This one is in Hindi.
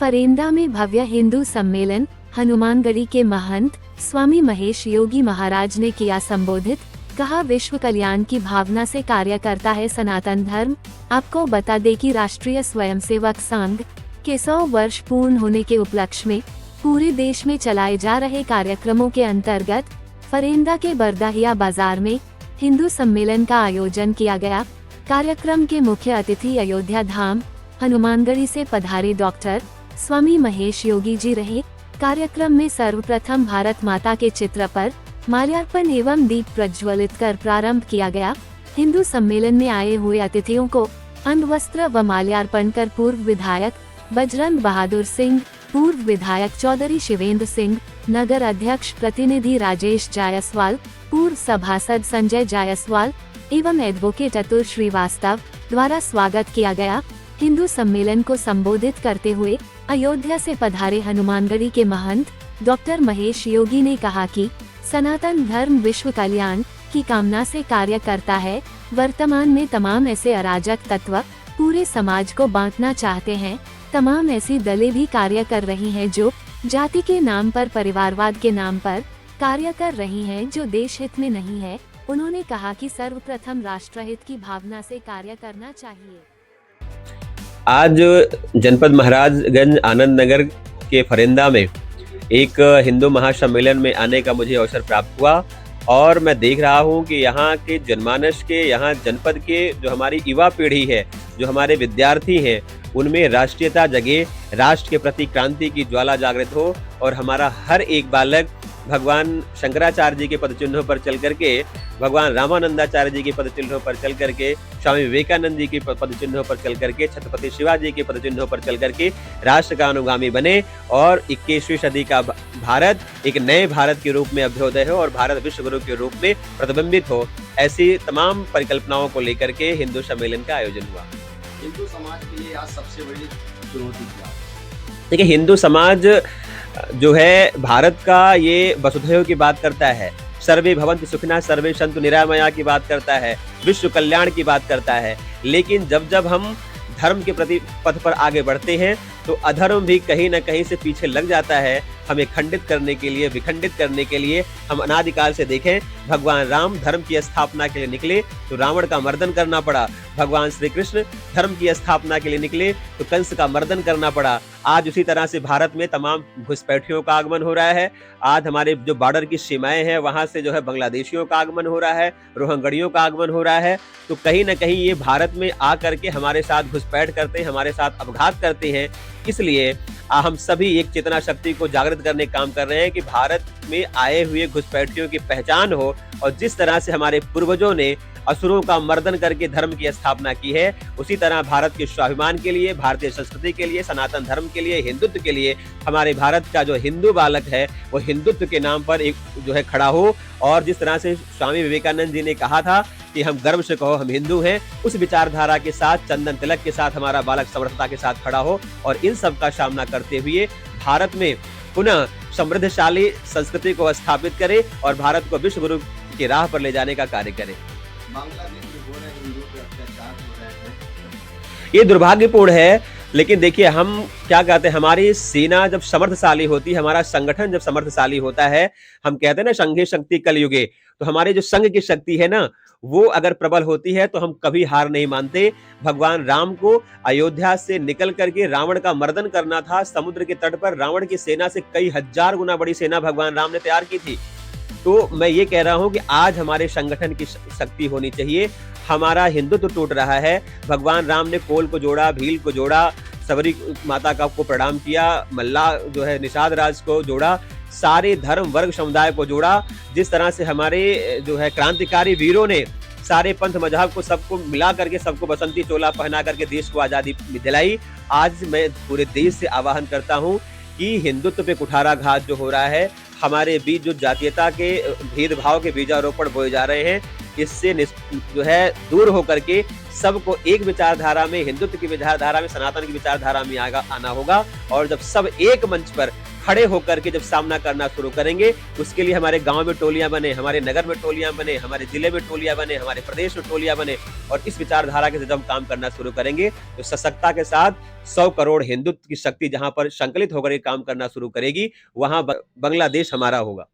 फरेंदा में भव्य हिंदू सम्मेलन, हनुमानगढ़ी के महंत स्वामी महेश योगी महाराज ने किया संबोधित। कहा, विश्व कल्याण की भावना से कार्य करता है सनातन धर्म। आपको बता दें कि राष्ट्रीय स्वयंसेवक संघ के 100 वर्ष पूर्ण होने के उपलक्ष्य में पूरे देश में चलाए जा रहे कार्यक्रमों के अंतर्गत फरेंदा के बरदाहिया बाजार में हिंदू सम्मेलन का आयोजन किया गया। कार्यक्रम के मुख्य अतिथि अयोध्या धाम हनुमानगढ़ी से पधारे डॉक्टर स्वामी महेश योगी जी रहे। कार्यक्रम में सर्वप्रथम भारत माता के चित्र पर माल्यार्पण एवं दीप प्रज्वलित कर प्रारंभ किया गया। हिंदू सम्मेलन में आए हुए अतिथियों को अंगवस्त्र व माल्यार्पण कर पूर्व विधायक बजरंग बहादुर सिंह, पूर्व विधायक चौधरी शिवेंद्र सिंह, नगर अध्यक्ष प्रतिनिधि राजेश जायसवाल, पूर्व सभासद संजय जायसवाल एवं एडवोकेट अतुल श्रीवास्तव द्वारा स्वागत किया गया। हिंदू सम्मेलन को संबोधित करते हुए अयोध्या से पधारे हनुमानगढ़ी के महंत डॉक्टर महेश योगी ने कहा कि सनातन धर्म विश्व कल्याण की कामना से कार्य करता है। वर्तमान में तमाम ऐसे अराजक तत्व पूरे समाज को बांटना चाहते हैं। तमाम ऐसी दलें भी कार्य कर रही हैं जो जाति के नाम पर, परिवारवाद के नाम पर कार्य कर रही हैं, जो देश हित में नहीं है। उन्होंने कहा कि सर्वप्रथम राष्ट्रहित की भावना से कार्य करना चाहिए। आज जनपद महाराजगंज आनंद नगर के फरेंदा में एक हिंदू महासम्मेलन में आने का मुझे अवसर प्राप्त हुआ और मैं देख रहा हूं कि यहाँ के जनमानस के, यहाँ जनपद के जो हमारी युवा पीढ़ी है, जो हमारे विद्यार्थी हैं, उनमें राष्ट्रीयता जगे, राष्ट्र के प्रति क्रांति की ज्वाला जागृत हो और हमारा हर एक बालक भगवान शंकराचार्य जी के पदचिन्हों पर चल करके, भगवान रामानंदाचार्य जी के पदचिन्हों पर चल करके, स्वामी विवेकानंद जी के पदचिन्हों पर चल करके, छत्रपति शिवाजी के पदचिन्हों पर चल करके राष्ट्र का अनुगामी बने और 21वीं सदी का भारत एक नए भारत के रूप में अभ्युदय हो और भारत विश्व गुरु के रूप में प्रतिबिंबित हो। ऐसी तमाम परिकल्पनाओं को लेकर के हिंदू सम्मेलन का आयोजन हुआ। हिंदू समाज के लिए आज सबसे बड़ी चुनौती क्या है? देखिए, हिंदू समाज जो है भारत का, ये वसुधैव की बात करता है, सर्वे भवन्तु सुखिनः सर्वे सन्तु निरामया की बात करता है, विश्व कल्याण की बात करता है। लेकिन जब जब हम धर्म के प्रति पथ पर आगे बढ़ते हैं तो अधर्म भी कहीं न कहीं से पीछे लग जाता है। हमें खंडित करने के लिए, विखंडित करने के लिए हम अनादिकाल से देखें, भगवान राम धर्म की स्थापना के लिए निकले तो रावण का मर्दन करना पड़ा। भगवान श्री कृष्ण धर्म की स्थापना के लिए निकले तो कंस का मर्दन करना पड़ा। आज उसी तरह से भारत में तमाम घुसपैठियों का आगमन हो रहा है। आज हमारे जो बॉर्डर की सीमाएं हैं, वहां से जो है बांग्लादेशियों का आगमन हो रहा है, रोहिंग्याओं का आगमन हो रहा है। तो कहीं ना कहीं ये भारत में आ करके हमारे साथ घुसपैठ करते हैं, हमारे साथ अपघात करते हैं। इसलिए हम सभी एक चेतना शक्ति को जागृत करने का काम कर रहे हैं कि भारत में आए हुए घुसपैठियों की पहचान हो और जिस तरह से हमारे पूर्वजों ने असुरों का मर्दन करके धर्म की स्थापना की है, उसी तरह भारत के स्वाभिमान के लिए, भारतीय संस्कृति के लिए, सनातन धर्म के लिए, हिंदुत्व के लिए हमारे भारत का जो हिंदू बालक है वो हिंदुत्व के नाम पर एक जो है खड़ा हो। और जिस तरह से स्वामी विवेकानंद जी ने कहा था कि हम गर्व से कहो हम हिंदू हैं, उस विचारधारा के साथ, चंदन तिलक के साथ हमारा बालक समर्थता के साथ खड़ा हो और इन सब का सामना करते हुए भारत में पुनः समृद्धशाली संस्कृति को स्थापित करे और भारत को विश्व गुरु की राह पर ले जाने का कार्य करे। बांग्लादेश में हो रहे हिंदू पे अत्याचार हो रहे हैं, ये दुर्भाग्यपूर्ण है। लेकिन देखिए, हम क्या कहते हैं, हमारी सेना जब समर्थशाली होती है, हमारा संगठन जब समर्थशाली होता है, हम कहते हैं ना संघे शक्ति कलयुगे, तो हमारे जो संघ की शक्ति है ना, वो अगर प्रबल होती है तो हम कभी हार नहीं मानते। भगवान राम को अयोध्या से निकल करके रावण का मर्दन करना था। समुद्र के तट पर रावण की सेना से कई हजार गुना बड़ी सेना भगवान राम ने तैयार की थी। तो मैं ये कह रहा हूं कि आज हमारे संगठन की शक्ति होनी चाहिए। हमारा हिंदुत्व टूट रहा है। भगवान राम ने कोल को जोड़ा, भील को जोड़ा, सबरी माता का को प्रणाम किया, मल्ला जो है निषाद राज को जोड़ा, सारे धर्म वर्ग समुदाय को जोड़ा। जिस तरह से हमारे जो है क्रांतिकारी वीरों ने सारे पंथ मजहब को सबको मिला करके, सबको बसंती चोला पहना करके देश को आजादी दिलाई। आज मैं पूरे देश से आह्वान करता हूं कि हिंदुत्व पे कुठाराघात जो हो रहा है, हमारे बीच जो जातीयता के भेदभाव के बीजारोपण बोए जा रहे हैं, इससे जो है दूर होकर के सबको एक विचारधारा में, हिंदुत्व की विचारधारा में, सनातन की विचारधारा में आना होगा। और जब सब एक मंच पर खड़े होकर के जब सामना करना शुरू करेंगे, उसके लिए हमारे गांव में टोलियां बने, हमारे नगर में टोलियां बने, हमारे जिले में टोलियां बने, हमारे प्रदेश में टोलियां बने, और इस विचारधारा के साथ जब हम काम करना शुरू करेंगे तो सशक्तता के साथ 100 करोड़ हिंदुत्व की शक्ति जहां पर संकलित होकर के काम करना शुरू करेगी, वहां बांग्लादेश हमारा होगा।